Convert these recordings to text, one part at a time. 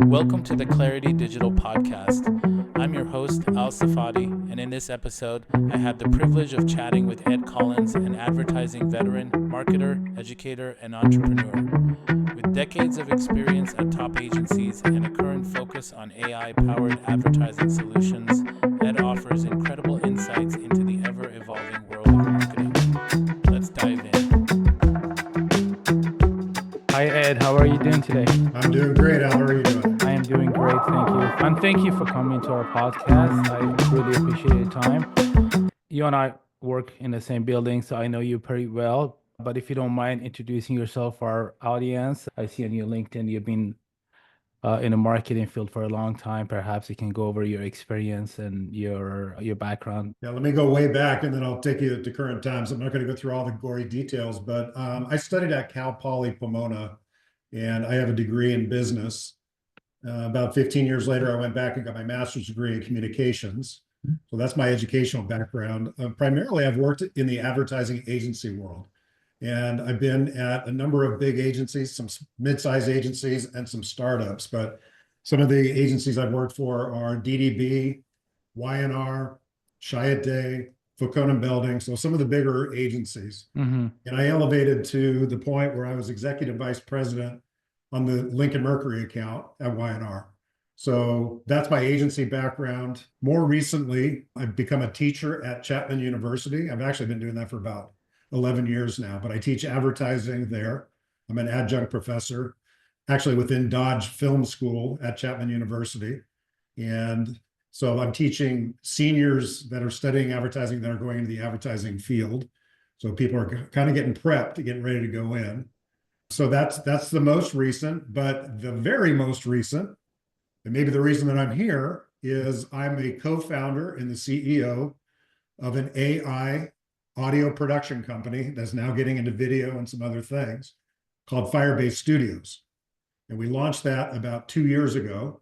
Welcome to the Clarity Digital Podcast. I'm your host, Al Sefati, and in this episode, I had the privilege of chatting with Ed Collins, an advertising veteran, marketer, educator, and entrepreneur. With decades of experience at top agencies and a current focus on AI-powered advertising solutions, Ed offers incredible insights into the ever-evolving world of marketing. Let's dive in. Hi, Ed. How are you doing today? I'm doing great. How are you doing? I am doing great, thank you. And thank you for coming to our podcast. I really appreciate your time. You and I work in the same building, so I know you pretty well. But if you don't mind introducing yourself for our audience, I see on your LinkedIn you've been in the marketing field for a long time. Perhaps you can go over your experience and your background. Yeah, let me go way back and then I'll take you to current times. I'm not going to go through all the gory details, but I studied at Cal Poly Pomona and I have a degree in business. About 15 years later, I went back and got my master's degree in communications. So that's my educational background. Primarily, I've worked in the advertising agency world. And I've been at a number of big agencies, some mid-sized agencies, and some startups. But some of the agencies I've worked for are DDB, Y&R, Chiat, Faucon Belding, so some of the bigger agencies. And I elevated to the point where I was executive vice president on the Lincoln Mercury account at Y&R. So that's my agency background. More recently, I've become a teacher at Chapman University. I've actually been doing that for about 11 years now, but I teach advertising there. I'm an adjunct professor, actually within Dodge Film School at Chapman University. And so I'm teaching seniors that are studying advertising that are going into the advertising field. So people are kind of getting prepped, getting ready to go in. So that's the most recent, but the very most recent, and maybe the reason that I'm here, is I'm a co-founder and the CEO of an AI audio production company that's now getting into video and some other things called Firebay Studios. And we launched that about 2 years ago.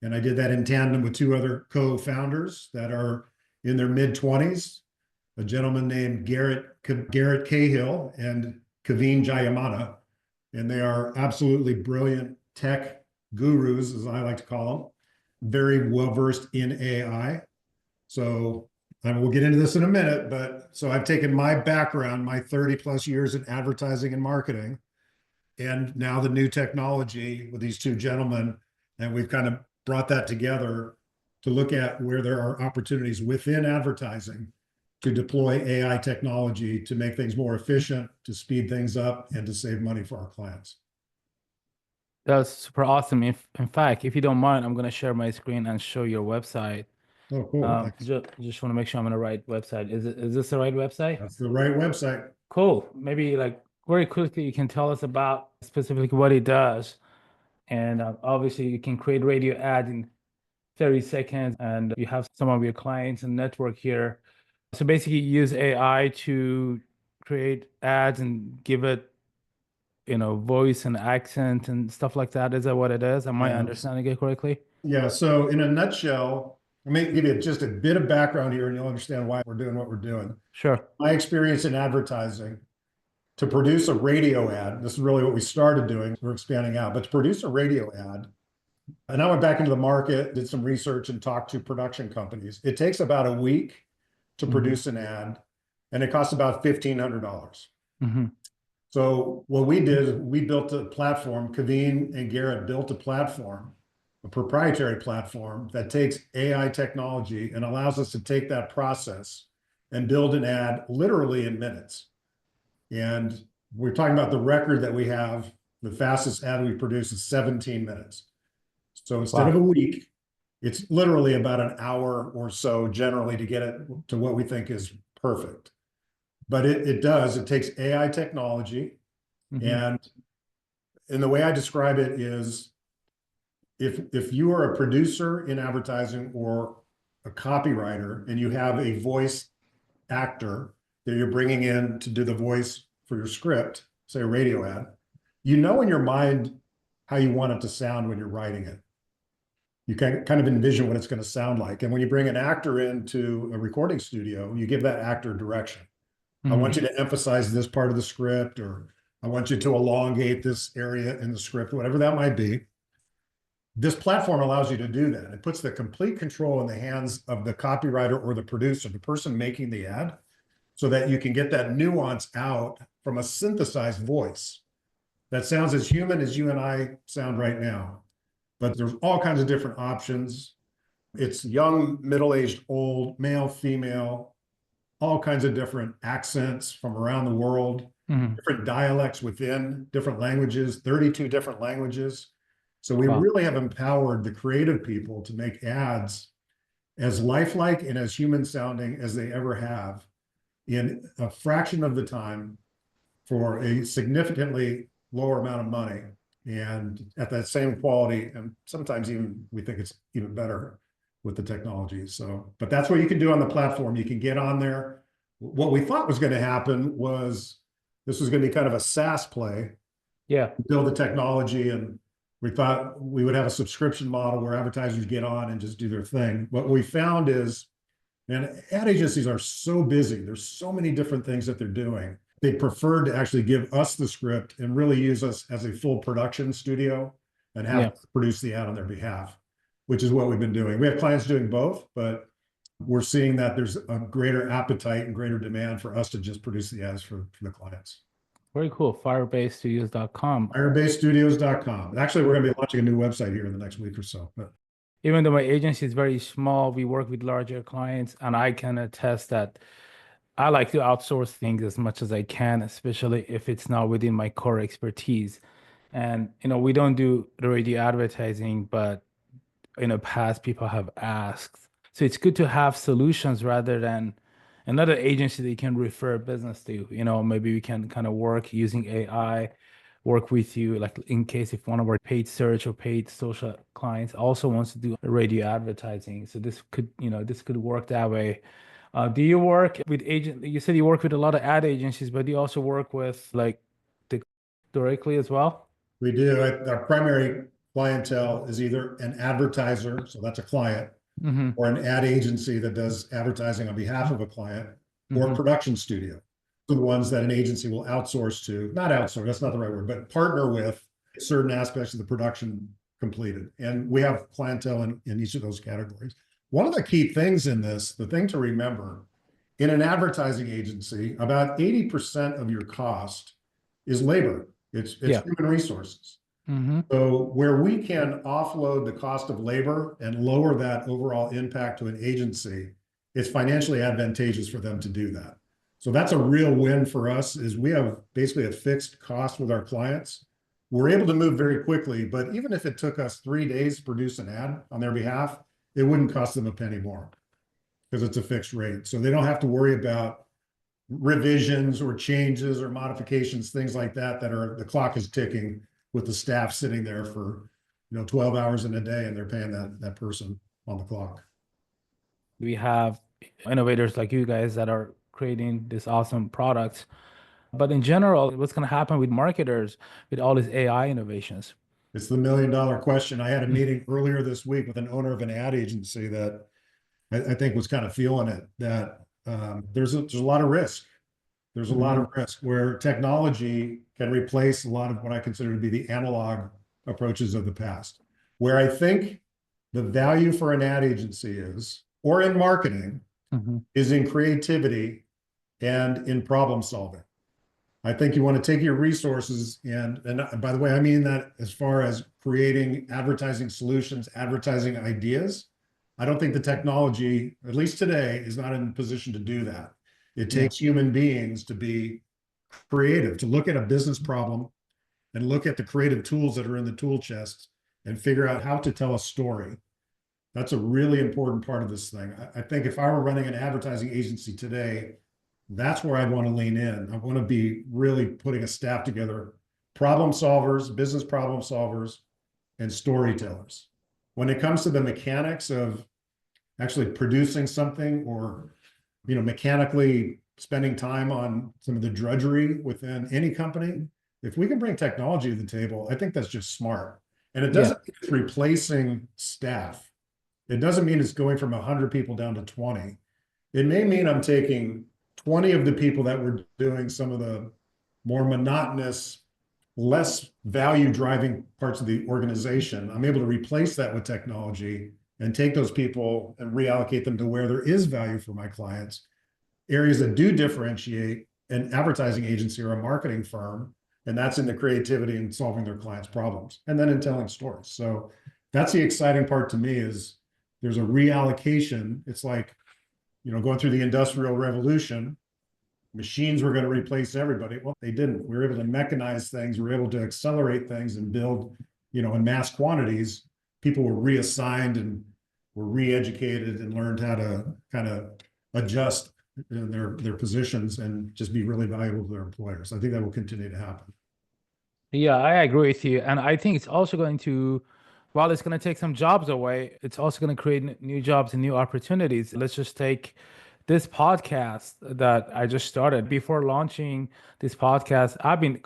And I did that in tandem with two other co-founders that are in their mid-20s, a gentleman named Garrett Cahill and Kaveen Jayamana. And they are absolutely brilliant tech gurus, as I like to call them, very well-versed in AI. So we'll get into this in a minute, but so I've taken my background, my 30 plus years in advertising and marketing, and now the new technology with these two gentlemen, and we've kind of brought that together to look at where there are opportunities within advertising to deploy AI technology to make things more efficient, to speed things up, and to save money for our clients. That's super awesome. In fact, if you don't mind, I'm going to share my screen and show your website. Oh, cool. Just want to make sure I'm on the right website. Is this the right website? That's the right website. Cool. Maybe like very quickly, you can tell us about specifically what it does. And obviously, you can create radio ads in 30 seconds, and you have some of your clients and network here. So basically, you use AI to create ads and give it, voice and accent and stuff like that. Is that what it is? Am I understanding it correctly? Yeah. So in a nutshell, let me give you just a bit of background here and you'll understand why we're doing what we're doing. Sure. My experience in advertising, to produce a radio ad, this is really what we started doing, we're expanding out, but to produce a radio ad, and I went back into the market, did some research and talked to production companies. It takes about a week to produce an ad and it costs about $1,500. So what we did is we built a platform, Kaveen and Garrett built a platform, a proprietary platform that takes AI technology and allows us to take that process and build an ad literally in minutes. And we're talking about the record that we have, the fastest ad we produce is 17 minutes. So instead of a week, it's literally about an hour or so generally to get it to what we think is perfect. But it takes AI technology. And the way I describe it is if you are a producer in advertising or a copywriter and you have a voice actor that you're bringing in to do the voice for your script, say a radio ad, you know in your mind how you want it to sound when you're writing it. You can kind of envision what it's going to sound like. And when you bring an actor into a recording studio, you give that actor direction. I want you to emphasize this part of the script, or I want you to elongate this area in the script, whatever that might be. This platform allows you to do that. It puts the complete control in the hands of the copywriter or the producer, the person making the ad, so that you can get that nuance out from a synthesized voice that sounds as human as you and I sound right now. But there's all kinds of different options. It's young, middle-aged, old, male, female, all kinds of different accents from around the world, Mhm. different dialects within different languages, 32 different languages. So we Wow. really have empowered the creative people to make ads as lifelike and as human sounding as they ever have in a fraction of the time for a significantly lower amount of money and at that same quality. And sometimes even we think it's even better with the technology. So, but that's what you can do on the platform. You can get on there. What we thought was going to happen was this was going to be kind of a SaaS play, Yeah. build the technology, and we thought we would have a subscription model where advertisers get on and just do their thing. What we found is, man, ad agencies are so busy. There's so many different things that they're doing. They preferred to actually give us the script and really use us as a full production studio and have Yeah. us produce the ad on their behalf, which is what we've been doing. We have clients doing both, but we're seeing that there's a greater appetite and greater demand for us to just produce the ads for the clients. Very cool. Firebaystudios.com. Firebaystudios.com. Actually, we're going to be launching a new website here in the next week or so. But Even though my agency is very small, we work with larger clients, and I can attest that I like to outsource things as much as I can, especially if it's not within my core expertise. And we don't do radio advertising, but in the past people have asked. So it's good to have solutions rather than another agency that you can refer business to. Maybe we can kind of work using AI, work with you, like in case if one of our paid search or paid social clients also wants to do radio advertising. So this could work that way. Do you work with you said you work with a lot of ad agencies, but do you also work with like the directly as well? we do. Our primary clientele is either an advertiser, so that's a client, Mm-hmm. or an ad agency that does advertising on behalf of a client, or Mm-hmm. a production studio. The ones that an agency will outsource to, not outsource, that's not the right word, but partner with certain aspects of the production completed. And we have clientele in each of those categories. One of the key things in this, the thing to remember, in an advertising agency, about 80% of your cost is labor. It's Yeah. human resources. Mm-hmm. So where we can offload the cost of labor and lower that overall impact to an agency, it's financially advantageous for them to do that. So that's a real win for us, is we have basically a fixed cost with our clients. We're able to move very quickly, but even if it took us 3 days to produce an ad on their behalf, it wouldn't cost them a penny more because it's a fixed rate. So they don't have to worry about revisions or changes or modifications, things like that, the clock is ticking with the staff sitting there for 12 hours in a day, and they're paying that person on the clock. We have innovators like you guys that are creating this awesome products. But in general, what's going to happen with marketers with all these AI innovations? It's the $1 million question. I had a meeting earlier this week with an owner of an ad agency that I think was kind of feeling it, that there's a lot of risk. There's a lot of risk where technology can replace a lot of what I consider to be the analog approaches of the past. Where I think the value for an ad agency is, or in marketing, is in creativity and in problem solving. I think you want to take your resources and by the way, I mean that as far as creating advertising solutions, advertising ideas. I don't think the technology, at least today, is not in a position to do that. It takes human beings to be creative, to look at a business problem and look at the creative tools that are in the tool chest and figure out how to tell a story. That's a really important part of this thing. I think if I were running an advertising agency today, that's where I'd want to lean in. I want to be really putting a staff together, problem solvers, business problem solvers, and storytellers. When it comes to the mechanics of actually producing something or mechanically spending time on some of the drudgery within any company, if we can bring technology to the table, I think that's just smart. And it doesn't mean it's replacing staff. It doesn't mean it's going from 100 people down to 20. It may mean I'm taking 20 of the people that were doing some of the more monotonous less value driving parts of the organization, I'm able to replace that with technology and take those people and reallocate them to where there is value for my clients, areas that do differentiate an advertising agency or a marketing firm, and that's in the creativity and solving their clients' problems, and then in telling stories. So that's the exciting part to me, is there's a reallocation. It's like, going through the Industrial Revolution, machines were going to replace everybody. Well, they didn't. We were able to mechanize things. We were able to accelerate things and build, in mass quantities. People were reassigned and were re-educated and learned how to kind of adjust their positions and just be really valuable to their employers. I think that will continue to happen. Yeah, I agree with you. And I think it's also going to, while it's going to take some jobs away, it's also going to create new jobs and new opportunities. Let's just take this podcast that I just started. Before launching this podcast, I've been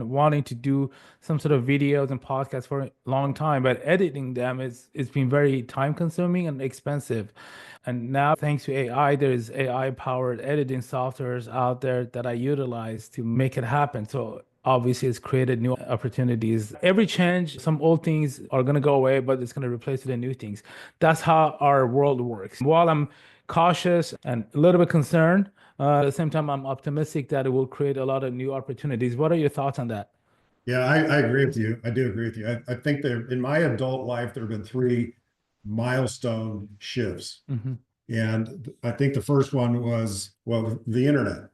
wanting to do some sort of videos and podcasts for a long time, but editing them it's been very time consuming and expensive. And now, thanks to AI, there's AI powered editing softwares out there that I utilize to make it happen. So obviously, it's created new opportunities. Every change, some old things are going to go away, but it's going to replace with the new things. That's how our world works. While I'm cautious and a little bit concerned, at the same time, I'm optimistic that it will create a lot of new opportunities. What are your thoughts on that? Yeah, I agree with you. I do agree with you. I think that in my adult life, there have been three milestone shifts. And I think the first one was, well, the internet.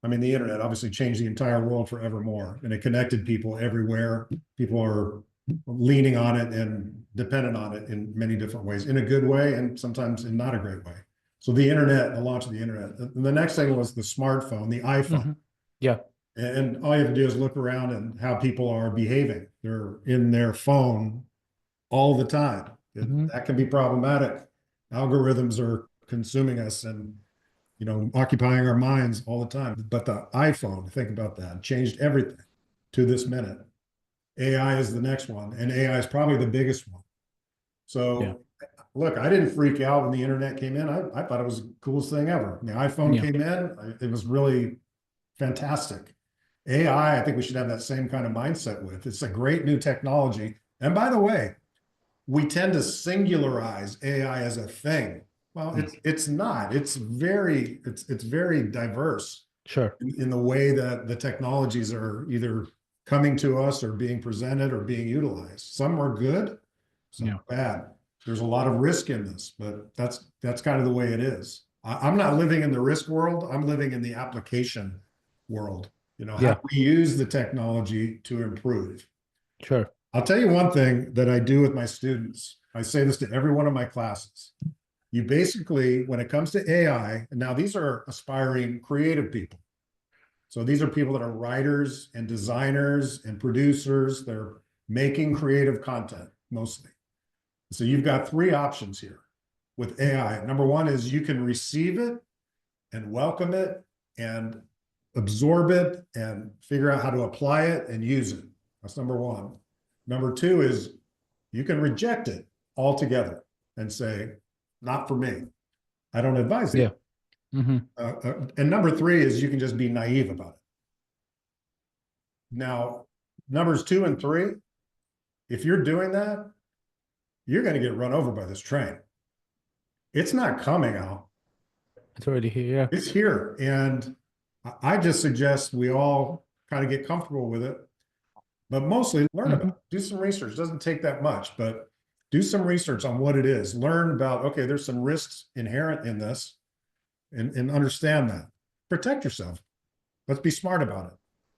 I mean, the internet obviously changed the entire world forevermore, and it connected people everywhere. People are leaning on it and dependent on it in many different ways, in a good way and sometimes in not a great way. So the internet, the launch of the internet. And the next thing was the smartphone, the iPhone. Yeah. And all you have to do is look around and how people are behaving. They're in their phone all the time. That can be problematic. Algorithms are consuming us and occupying our minds all the time. But the iPhone, think about that, changed everything to this minute. AI is the next one, and AI is probably the biggest one. So, look, I didn't freak out when the internet came in. I thought it was the coolest thing ever. When the iPhone came in, it was really fantastic. AI, I think we should have that same kind of mindset with. It's a great new technology. And by the way, we tend to singularize AI as a thing. Well, it's not. It's very diverse. Sure. In the way that the technologies are either coming to us or being presented or being utilized. Some are good, some are bad. There's a lot of risk in this, but that's kind of the way it is. I'm not living in the risk world. I'm living in the application world. How do we use the technology to improve? Sure. I'll tell you one thing that I do with my students. I say this to every one of my classes. You basically, when it comes to AI, and now these are aspiring creative people. So these are people that are writers and designers and producers. They're making creative content mostly. So you've got three options here with AI. Number one is you can receive it and welcome it and absorb it and figure out how to apply it and use it. That's number one. Number two is you can reject it altogether and say, not for me. I don't advise it. And number three is you can just be naive about it. Now, numbers 2 and 3, if you're doing that, you're going to get run over by this train. It's not coming out. It's already here. It's here. And I just suggest we all kind of get comfortable with it, but mostly learn about it. Do some research. It doesn't take that much, but do some research on what it is. Learn about, okay, there's some risks inherent in this and understand that. Protect yourself. Let's be smart about it.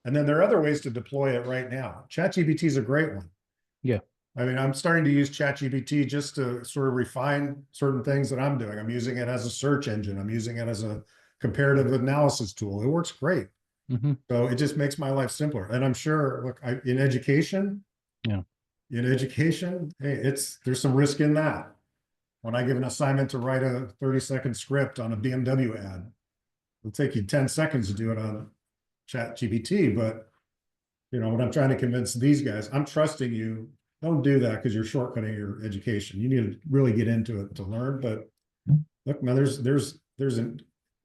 And then there are other ways to deploy it right now. ChatGPT is a great one. Yeah. I mean, I'm starting to use ChatGPT just to sort of refine certain things that I'm doing. I'm using it as a search engine. I'm using it as a comparative analysis tool. It works great. So it just makes my life simpler. And I'm sure, look, in education, hey, there's some risk in that. When I give an assignment to write a 30-second script on a BMW ad, it'll take you 10 seconds to do it on ChatGPT. But, when I'm trying to convince these guys, I'm trusting you. Don't do that because you're shortcutting your education. You need to really get into it to learn. But look, man, there's a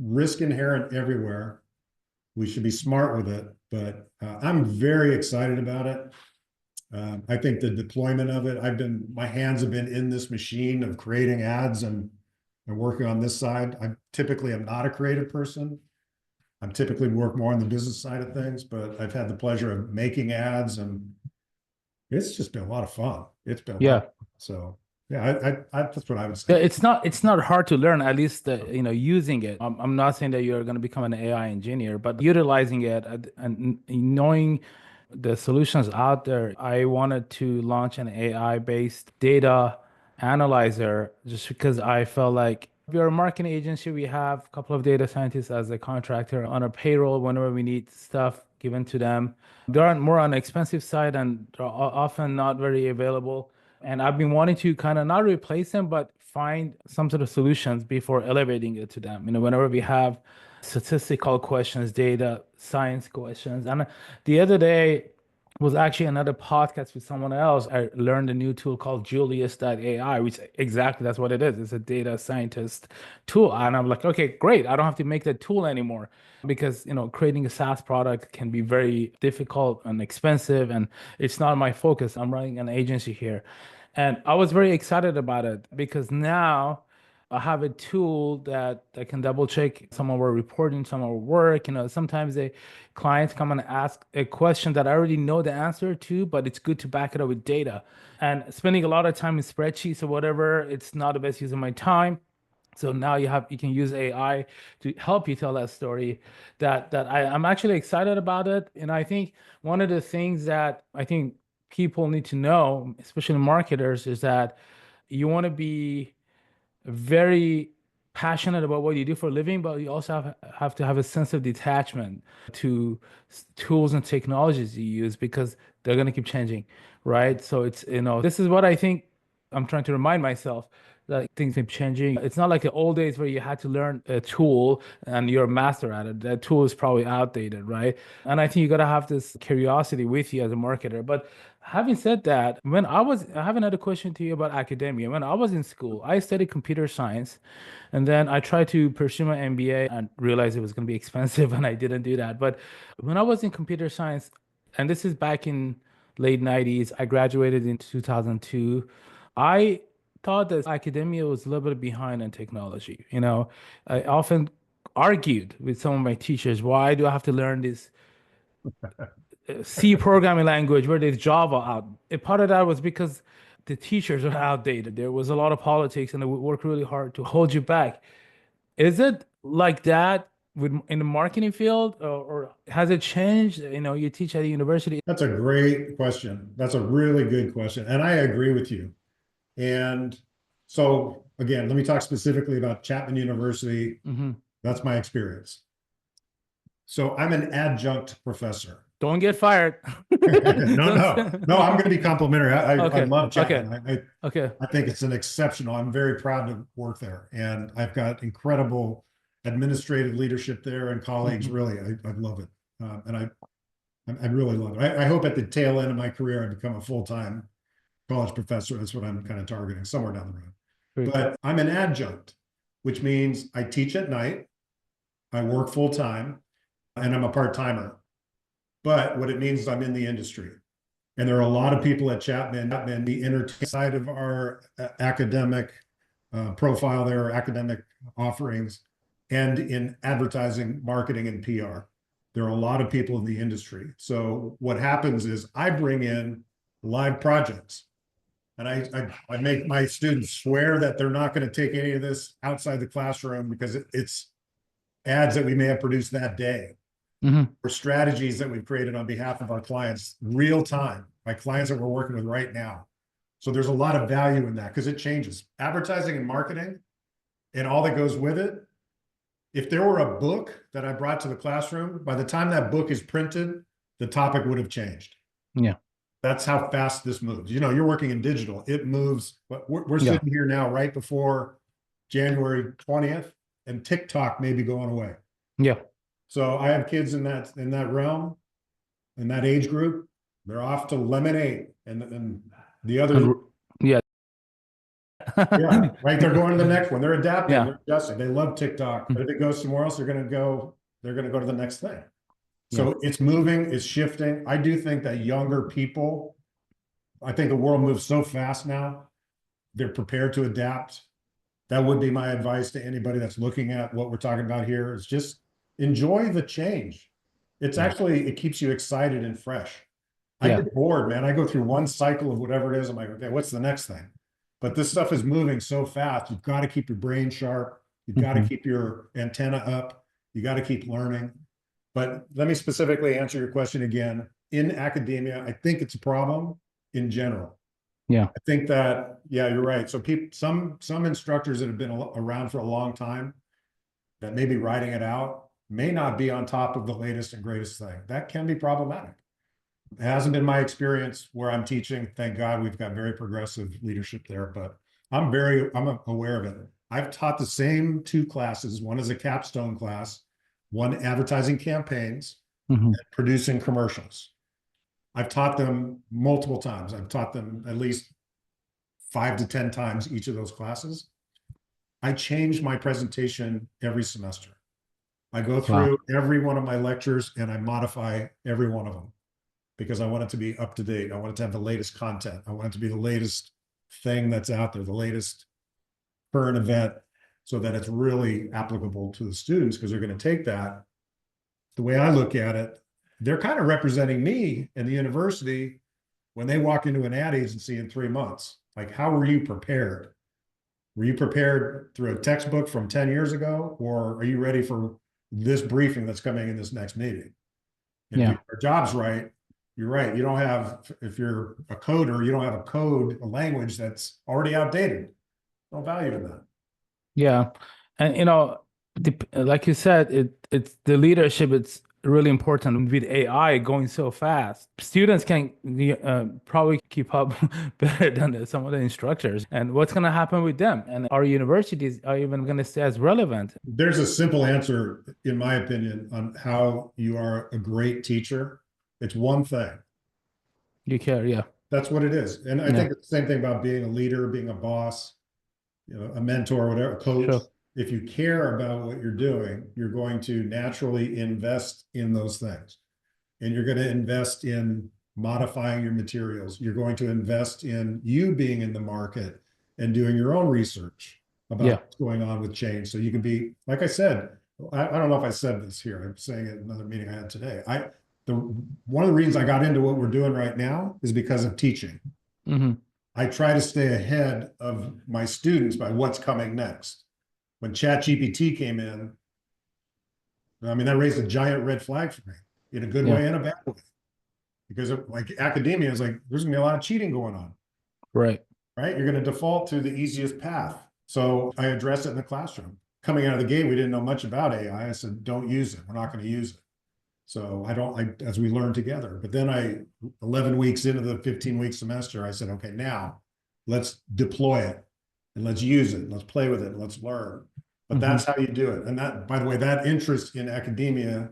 risk inherent everywhere. We should be smart with it, but I'm very excited about it. I think the deployment of it, my hands have been in this machine of creating ads and working on this side. I typically am not a creative person. I'm typically work more on the business side of things, but I've had the pleasure of making ads, and it's just been a lot of fun. It's been a lot Yeah. of fun. So yeah, that's what I would Yeah, say. it's not hard to learn, at least using it. I'm not saying that you're going to become an AI engineer, but utilizing it and knowing the solutions out there. I wanted to launch an AI-based data analyzer just because I felt like we're a marketing agency. We have a couple of data scientists as a contractor on a payroll whenever we need stuff given to them. They're more on the expensive side and they're often not very available. And I've been wanting to kind of not replace them, but find some sort of solutions before elevating it to them. Whenever we have statistical questions, data science questions. And the other day was actually another podcast with someone else. I learned a new tool called Julius.ai, which exactly that's what it is. It's a data scientist tool. And I'm like, okay, great. I don't have to make that tool anymore because, creating a SaaS product can be very difficult and expensive. And it's not my focus. I'm running an agency here. And I was very excited about it because now I have a tool that can double check some of our reporting, some of our work. Sometimes the clients come and ask a question that I already know the answer to, but it's good to back it up with data. And spending a lot of time in spreadsheets or whatever, it's not the best use of my time. So now you can use AI to help you tell that story. I'm actually excited about it. And I think one of the things that I think people need to know, especially marketers, is that you want to be very passionate about what you do for a living, but you also have to have a sense of detachment to tools and technologies you use because they're going to keep changing, right? So this is what I think I'm trying to remind myself that things keep changing. It's not like the old days where you had to learn a tool and you're a master at it. That tool is probably outdated, right? And I think you got to have this curiosity with you as a marketer. But having said that, I have another question to you about academia. When I was in school, I studied computer science, and then I tried to pursue my MBA and realized it was going to be expensive, and I didn't do that. But when I was in computer science, and this is back in late 90s, I graduated in 2002. I thought that academia was a little bit behind in technology. I often argued with some of my teachers, why do I have to learn this C programming language where there's Java out? A part of that was because the teachers are outdated. There was a lot of politics and they would work really hard to hold you back. Is it like that in the marketing field, or has it changed? You teach at a university. That's a great question. That's a really good question. And I agree with you. And so again, let me talk specifically about Chapman University. Hmm. That's my experience. So I'm an adjunct professor. Don't get fired. No, I'm going to be complimentary. I Okay. love Chapman. Okay. I think it's an exceptional. I'm very proud to work there, and I've got incredible administrative leadership there and colleagues. Really, I love it, and I really love it. I hope at the tail end of my career I become a full-time college professor. That's what I'm kind of targeting somewhere down the road. Very cool. But I'm an adjunct, which means I teach at night, I work full-time, and I'm a part-timer. But what it means is I'm in the industry. And there are a lot of people at Chapman, the entertainment side of our academic profile there, academic offerings, and in advertising, marketing, and PR. There are a lot of people in the industry. So what happens is I bring in live projects. And I make my students swear that they're not going to take any of this outside the classroom because it's ads that we may have produced that day. Or strategies that we've created on behalf of our clients, real time, my clients that we're working with right now. So there's a lot of value in that because it changes. Advertising and marketing and all that goes with it. If there were a book that I brought to the classroom, by the time that book is printed, the topic would have changed. Yeah. That's how fast this moves. You're working in digital. It moves. But we're sitting here now right before January 20th, and TikTok may be going away. Yeah. So I have kids in that realm, in that age group. They're off to Lemonade and the other. Yeah. Yeah, right. They're going to the next one. They're adapting. Yeah. They're adjusting. They love TikTok, but if it goes somewhere else, they're going to go to the next thing. Yeah. So it's moving, it's shifting. I do think that younger people, I think the world moves so fast now, they're prepared to adapt. That would be my advice to anybody that's looking at what we're talking about here, is just enjoy the change. It's Yeah. actually, it keeps you excited and fresh. I Yeah. get bored, man. I go through one cycle of whatever it is. I'm like, okay, what's the next thing? But this stuff is moving so fast. You've got to keep your brain sharp. You've got to Mhm. keep your antenna up. You got to keep learning. But let me specifically answer your question again. In academia, I think it's a problem in general. Yeah. I think that, yeah, you're right. So people, some instructors that have been around for a long time that may be writing it out may not be on top of the latest and greatest thing. That can be problematic. It hasn't been my experience where I'm teaching. Thank God we've got very progressive leadership there, but I'm aware of it. I've taught the same two classes. One is a capstone class, one advertising campaigns, Mhm. and producing commercials. I've taught them multiple times. I've taught them at least 5 to 10 times each of those classes. I change my presentation every semester. I go Wow. through every one of my lectures and I modify every one of them because I want it to be up to date. I want it to have the latest content. I want it to be the latest thing that's out there, the latest current event, so that it's really applicable to the students, because they're going to take that. The way I look at it, they're kind of representing me in the university when they walk into an ad agency in 3 months. Like, how were you prepared? Were you prepared through a textbook from 10 years ago, or are you ready for this briefing that's coming in this next meeting? And if Yeah. your job's right, you're right. You don't have, if you're a coder, you don't have a code, a language that's already outdated. No value in that. Yeah. And like you said, it's the leadership, it's really important with AI going so fast. Students can probably keep up better than some of the instructors. And what's going to happen with them? And our universities are even going to stay as relevant. There's a simple answer, in my opinion, on how you are a great teacher. It's one thing. You care, yeah. That's what it is. And I Yeah, think it's the same thing about being a leader, being a boss, a mentor, whatever, a coach. sure. If you care about what you're doing, you're going to naturally invest in those things. And you're going to invest in modifying your materials. You're going to invest in you being in the market and doing your own research Yeah, about what's going on with change. So you can be, like I said, I don't know if I said this here. I'm saying it in another meeting I had today. One of the reasons I got into what we're doing right now is because of teaching. hmm I try to stay ahead of my students by what's coming next. When ChatGPT came in, I mean, that raised a giant red flag for me, in a good yeah, way and a bad way. Because like academia is like, there's gonna be a lot of cheating going on, right. right? You're gonna default to the easiest path. So I address it in the classroom. Coming out of the gate, we didn't know much about AI. I said, don't use it. We're not going to use it. So as we learn together. But then 11 weeks into the 15-week semester, I said, okay, now let's deploy it and let's use it. Let's play with it. And let's learn. But hmm that's how you do it. And that, by the way, that interest in academia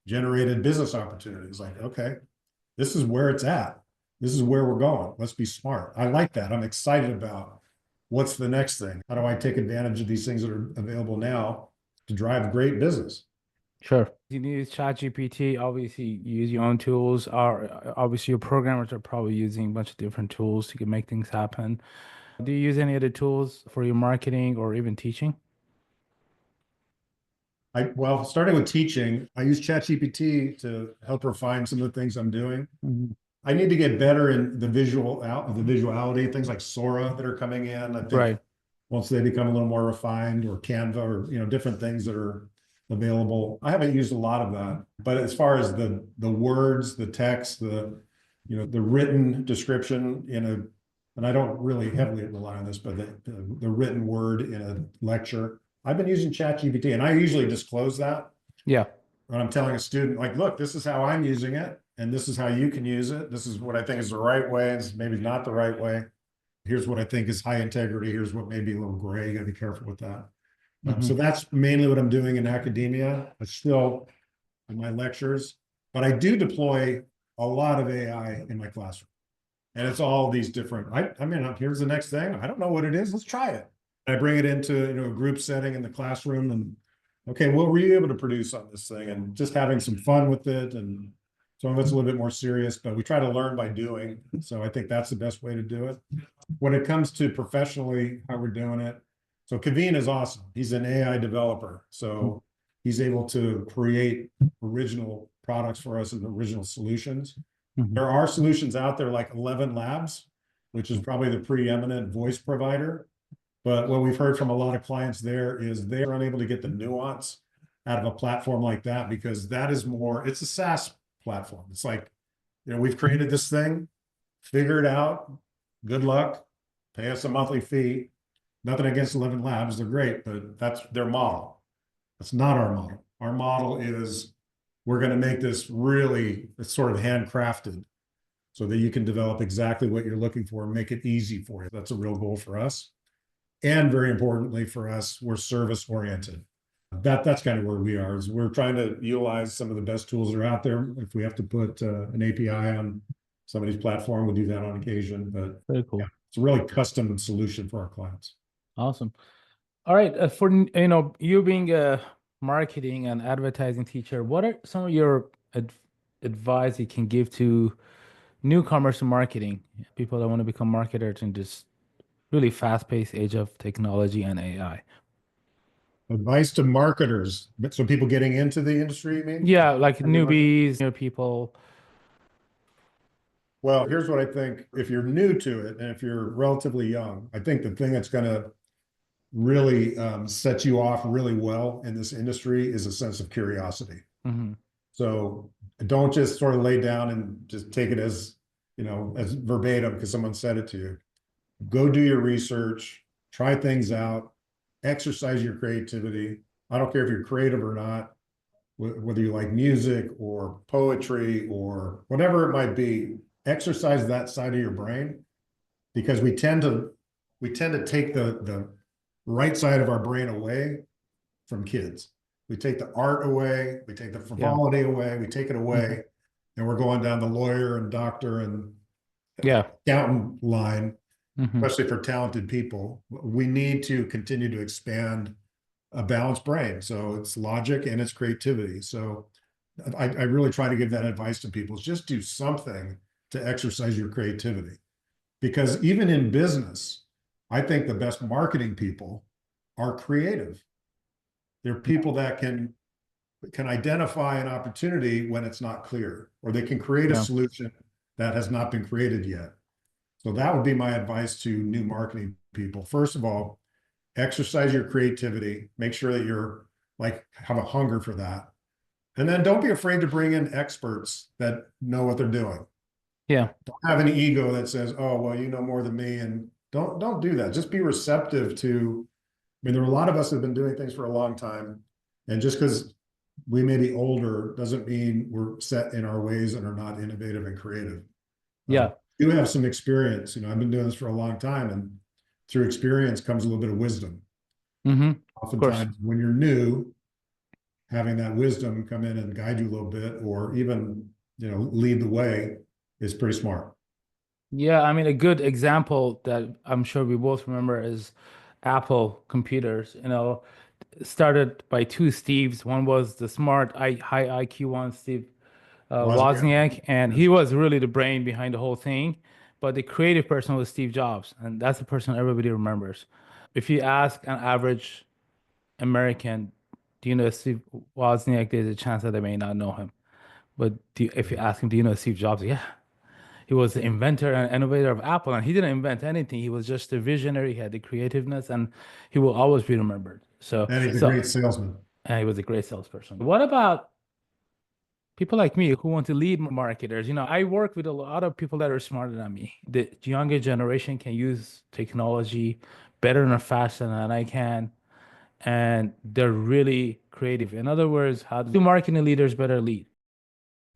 generated business opportunities. Like, okay, this is where it's at. This is where we're going. Let's be smart. I like that. I'm excited about what's the next thing. How do I take advantage of these things that are available now to drive great business? Sure. You use ChatGPT, obviously you use your own tools, or obviously your programmers are probably using a bunch of different tools to make things happen. Do you use any other tools for your marketing or even teaching? Well, starting with teaching, I use ChatGPT to help refine some of the things I'm doing. Mhm. I need to get better in the visuality, things like Sora that are coming in. I think Right. once they become a little more refined, or Canva, or different things that are available. I haven't used a lot of that, but as far as the words, the text, the written description and I don't really heavily rely on this, but the written word in a lecture, I've been using ChatGPT, and I usually disclose that Yeah. when I'm telling a student, like, look, this is how I'm using it, and this is how you can use it. This is what I think is the right way, and maybe not the right way. Here's what I think is high integrity. Here's what may be a little gray. You got to be careful with that. hmm So that's mainly what I'm doing in academia, but still in my lectures. But I do deploy a lot of AI in my classroom. And it's all these different, I mean, here's the next thing. I don't know what it is. Let's try it. I bring it into a group setting in the classroom, and okay, what were you able to produce on this thing? And just having some fun with it. And some of it's a little bit more serious, but we try to learn by doing. So I think that's the best way to do it. When it comes to professionally, how we're doing it. So Kaveen is awesome. He's an AI developer. So he's able to create original products for us and original solutions. There are solutions out there like 11 Labs, which is probably the preeminent voice provider. But what we've heard from a lot of clients there is they're unable to get the nuance out of a platform like that, because that is more, it's a SaaS platform. It's like, we've created this thing, figure it out, good luck, pay us a monthly fee. Nothing against 11 Labs, they're great, but that's their model. That's not our model. Our model is we're going to make this really, it's sort of handcrafted so that you can develop exactly what you're looking for and make it easy for you. That's a real goal for us. And very importantly for us, we're service oriented. That's kind of where we are, is we're trying to utilize some of the best tools that are out there. If we have to put an API on somebody's platform, we'll do that on occasion, but Very cool. yeah, it's a really custom solution for our clients. Awesome. All right. For you being a marketing and advertising teacher, what are some of your advice you can give to newcomers to marketing, people that want to become marketers in this really fast-paced age of technology and AI? Advice to marketers, so people getting into the industry, you mean? Yeah, like newbies, new people. Well, here's what I think. If you're new to it and if you're relatively young, I think the thing that's going to really set you off really well in this industry is a sense of curiosity. So don't just sort of lay down and just take it as, as verbatim because someone said it to you. Go do your research, try things out, exercise your creativity. I don't care if you're creative or not, whether you like music or poetry or whatever it might be, exercise that side of your brain, because we tend to take the right side of our brain away from kids. We take the art away, we take the frivolity away, we take it away, and we're going down the lawyer and doctor and accountant line, especially for talented people. We need to continue to expand a balanced brain. So it's logic and it's creativity. So I really try to give that advice to people, is just do something to exercise your creativity. Because even in business, I think the best marketing people are creative. They're people that can identify an opportunity when it's not clear, or they can create a solution that has not been created yet. So that would be my advice to new marketing people. First of all, exercise your creativity, make sure that you're have a hunger for that. And then don't be afraid to bring in experts that know what they're doing. Yeah. Don't have any ego that says, oh, well, you know more than me. And don't do that. Just be receptive to, there are a lot of us that have been doing things for a long time. And just because we may be older doesn't mean we're set in our ways and are not innovative and creative. Yeah. You have some experience. I've been doing this for a long time, and through experience comes a little bit of wisdom. Oftentimes when you're new, having that wisdom come in and guide you a little bit, or even, lead the way, is pretty smart. Yeah, a good example that I'm sure we both remember is Apple computers. Started by two Steves. One was the smart, high IQ one, Steve Wozniak, and he was really the brain behind the whole thing. But the creative person was Steve Jobs, and that's the person everybody remembers. If you ask an average American, do you know Steve Wozniak? There's a chance that they may not know him. But if you ask him, do you know Steve Jobs? Yeah. He was the inventor and innovator of Apple, and he didn't invent anything. He was just a visionary. He had the creativeness, and he will always be remembered. And he's a great salesman. And he was a great salesperson. What about people like me who want to lead marketers? I work with a lot of people that are smarter than me. The younger generation can use technology better and faster than I can, and they're really creative. In other words, how do marketing leaders better lead?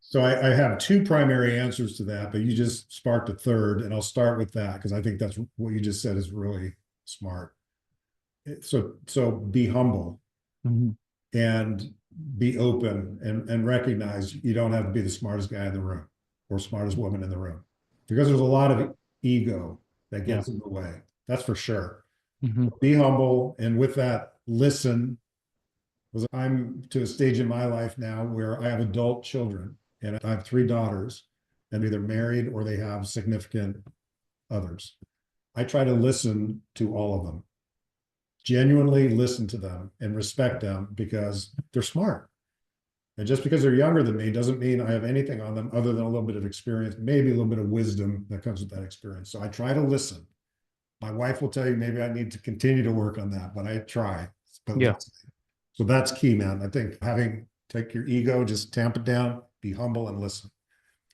So I have two primary answers to that, but you just sparked a third, and I'll start with that because I think that's what you just said is really smart. So be humble and be open, and recognize you don't have to be the smartest guy in the room or smartest woman in the room, because there's a lot of ego that gets in the way. That's for sure. Be humble, and with that, listen was I'm to a stage in my life now where I have adult children and I have 3 daughters, and either married or they have significant others. I try to listen to all of them, genuinely listen to them and respect them because they're smart. And just because they're younger than me doesn't mean I have anything on them other than a little bit of experience, maybe a little bit of wisdom that comes with that experience. So I try to listen. My wife will tell you maybe I need to continue to work on that, but I try. Yeah. So that's key, man. I think take your ego, just tamp it down, be humble and listen.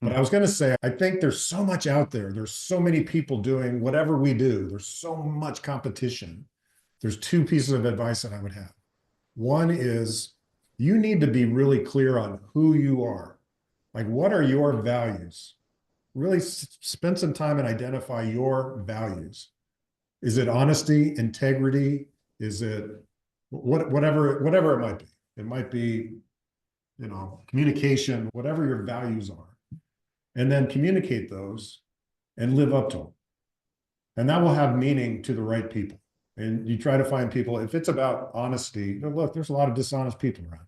But I was going to say, I think there's so much out there. There's so many people doing whatever we do. There's so much competition. There's 2 pieces of advice that I would have. One is you need to be really clear on who you are. Like, what are your values? Really spend some time and identify your values. Is it honesty, integrity? Is it whatever it might be? It might be, communication, whatever your values are. And then communicate those and live up to them. And that will have meaning to the right people. And you try to find people, if it's about honesty, look, there's a lot of dishonest people around.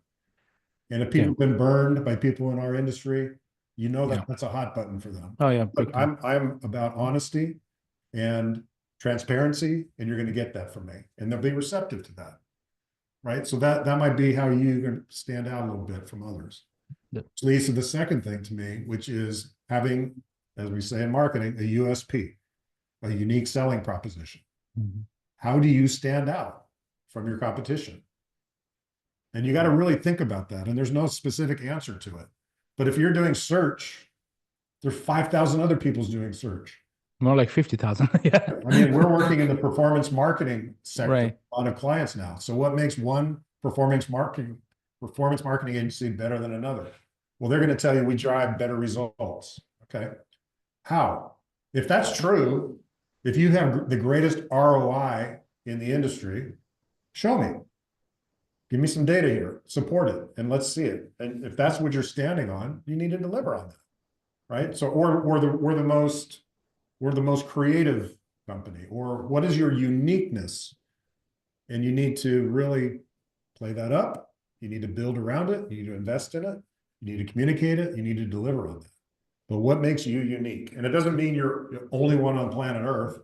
And if people have been burned by people in our industry, that's a hot button for them. Oh yeah. But I'm about honesty and transparency, and you're going to get that from me. And they'll be receptive to that. Right. So that might be how you can stand out a little bit from others. Which leads to the second thing to me, which is having, as we say in marketing, a USP, a unique selling proposition. Mm-hmm. How do you stand out from your competition? And you got to really think about that. And there's no specific answer to it. But if you're doing search, there's 5,000 other people's doing search. More like 50,000. Yeah. I mean, we're working in the performance marketing sector, right. A lot of clients now. So what makes one performance marketing agency better than another? Well, they're going to tell you we drive better results. Okay. How? If that's true, if you have the greatest ROI in the industry, show me. Give me some data here, support it, and let's see it. And if that's what you're standing on, you need to deliver on that. Right. So, we're the most creative company, or what is your uniqueness? And you need to really play that up. You need to build around it. You need to invest in it. You need to communicate it. You need to deliver on that. But what makes you unique? And it doesn't mean you're the only one on planet Earth,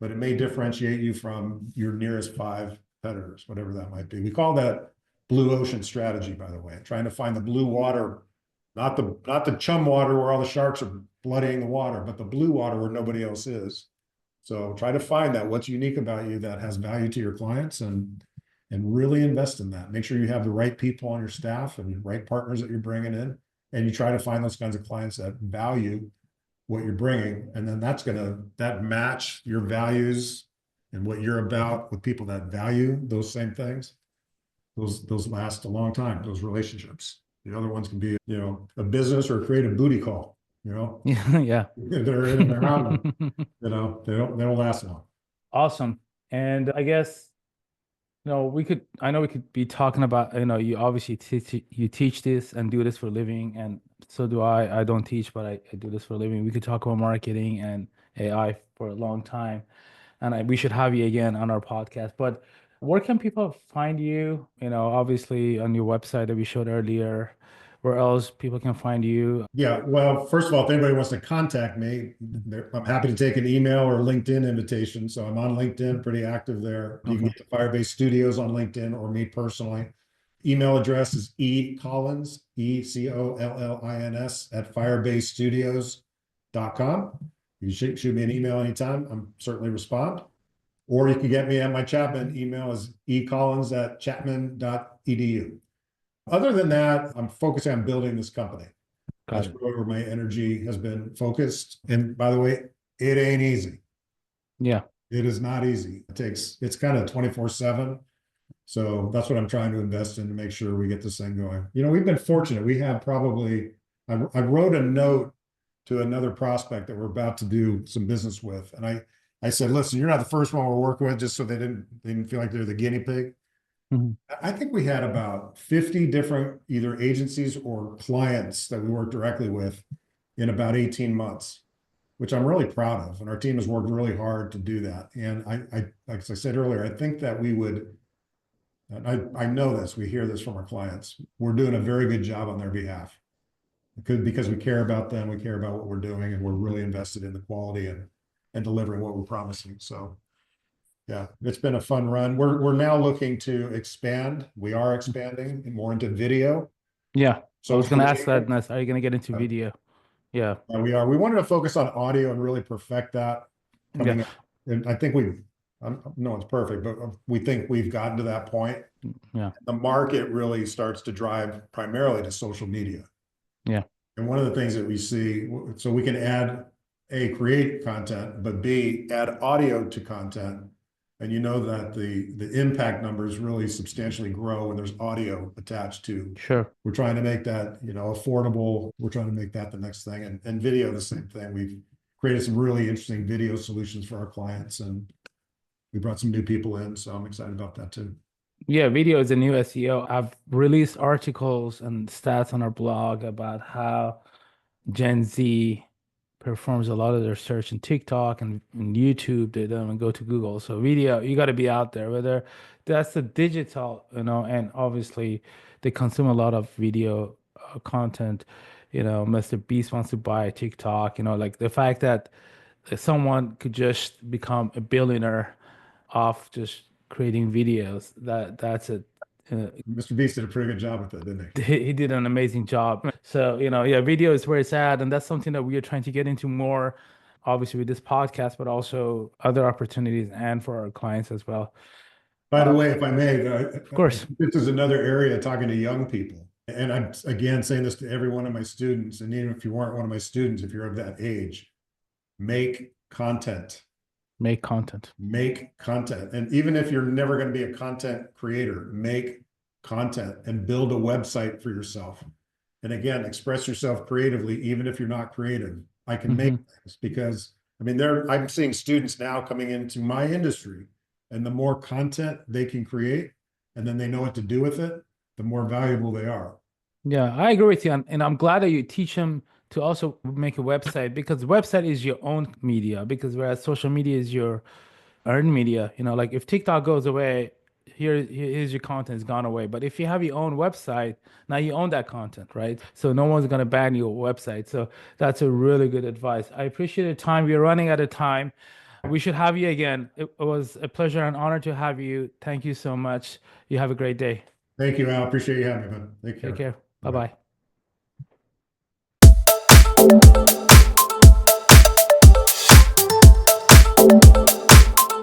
but it may differentiate you from your nearest 5 competitors, whatever that might be. We call that blue ocean strategy, by the way, trying to find the blue water, not the chum water where all the sharks are bloodying the water, but the blue water where nobody else is. So try to find that, what's unique about you that has value to your clients, and really invest in that. Make sure you have the right people on your staff and the right partners that you're bringing in. And you try to find those kinds of clients that value what you're bringing. And then that match your values and what you're about with people that value those same things. Those last a long time, those relationships. The other ones can be, a business or a creative booty call, Yeah. They're in and around them, they don't last long. Awesome. And I guess, I know we could be talking about, you obviously teach this and do this for a living, and so do I. I don't teach, but I do this for a living. We could talk about marketing and AI for a long time, and we should have you again on our podcast. But where can people find you? Obviously on your website that we showed earlier. Where else people can find you? Yeah, well, first of all, if anybody wants to contact me, I'm happy to take an email or LinkedIn invitation. So I'm on LinkedIn, pretty active there. You can get the Firebay Studios on LinkedIn, or me personally. Email address is ecollins, ECOLLINS @firebaystudios.com. You can shoot me an email anytime. I'm certainly respond. Or you can get me at my Chapman email is ecollins@chapman.edu. Other than that, I'm focusing on building this company. That's where my energy has been focused. And by the way, it ain't easy. Yeah. It is not easy. It's kind of 24/7. So that's what I'm trying to invest in to make sure we get this thing going. We've been fortunate. We have I wrote a note to another prospect that we're about to do some business with. And I said, listen, you're not the first one we're working with, just so they didn't feel like they're the guinea pig. Mm-hmm. I think we had about 50 different either agencies or clients that we worked directly with in about 18 months, which I'm really proud of. And our team has worked really hard to do that. And like I said earlier, I think that we would and I know this, we hear this from our clients, we're doing a very good job on their behalf. Because we care about them, we care about what we're doing, and we're really invested in the quality and delivering what we're promising. So yeah, it's been a fun run. We're now looking to expand. We are expanding more into video. Yeah. I was social going to ask that media. next. Are you going to get into video? Yeah. We are. We wanted to focus on audio and really perfect that coming Yeah. up. And I think no one's perfect, but we think we've gotten to that point. Yeah. The market really starts to drive primarily to social media. Yeah. And one of the things that we see, so we can add create content, but B, add audio to content. And you know that the impact numbers really substantially grow when there's audio attached to. Sure. We're trying to make that, affordable. We're trying to make that the next thing. And video, the same thing. We've created some really interesting video solutions for our clients, and we brought some new people in. So I'm excited about that too. Yeah, video is a new SEO. I've released articles and stats on our blog about how Gen Z performs a lot of their search in TikTok and YouTube. They don't even go to Google. So video, you got to be out there, whether that's the digital, and obviously they consume a lot of video content. Mr. Beast wants to buy TikTok, like the fact that someone could just become a billionaire off just creating videos. That's it. Mr. Beast did a pretty good job with it, didn't he? He did an amazing job. So, yeah, video is where it's at. And that's something that we are trying to get into more, obviously, with this podcast, but also other opportunities and for our clients as well. By the way, if I may, Of course. this is another area talking to young people. And I'm, again, saying this to every one of my students. And even if you weren't one of my students, if you're of that age, make content. Make content. Make content. And even if you're never going to be a content creator, make content and build a website for yourself. And again, express yourself creatively, even if you're not creative. I can make things because, I'm seeing students now coming into my industry, and the more content they can create and then they know what to do with it, the more valuable they are. Yeah, I agree with you. And I'm glad that you teach them to also make a website, because the website is your own media, because whereas social media is your earned media. Like if TikTok goes away, here's your content is gone away. But if you have your own website, now you own that content, right? So no one's gonna ban your website. So that's a really good advice. I appreciate the time. We're running out of time. We should have you again. It was a pleasure and honor to have you. Thank you so much. You have a great day. Thank you, Al. Appreciate you having me, man. Take care. Take care. Bye-bye.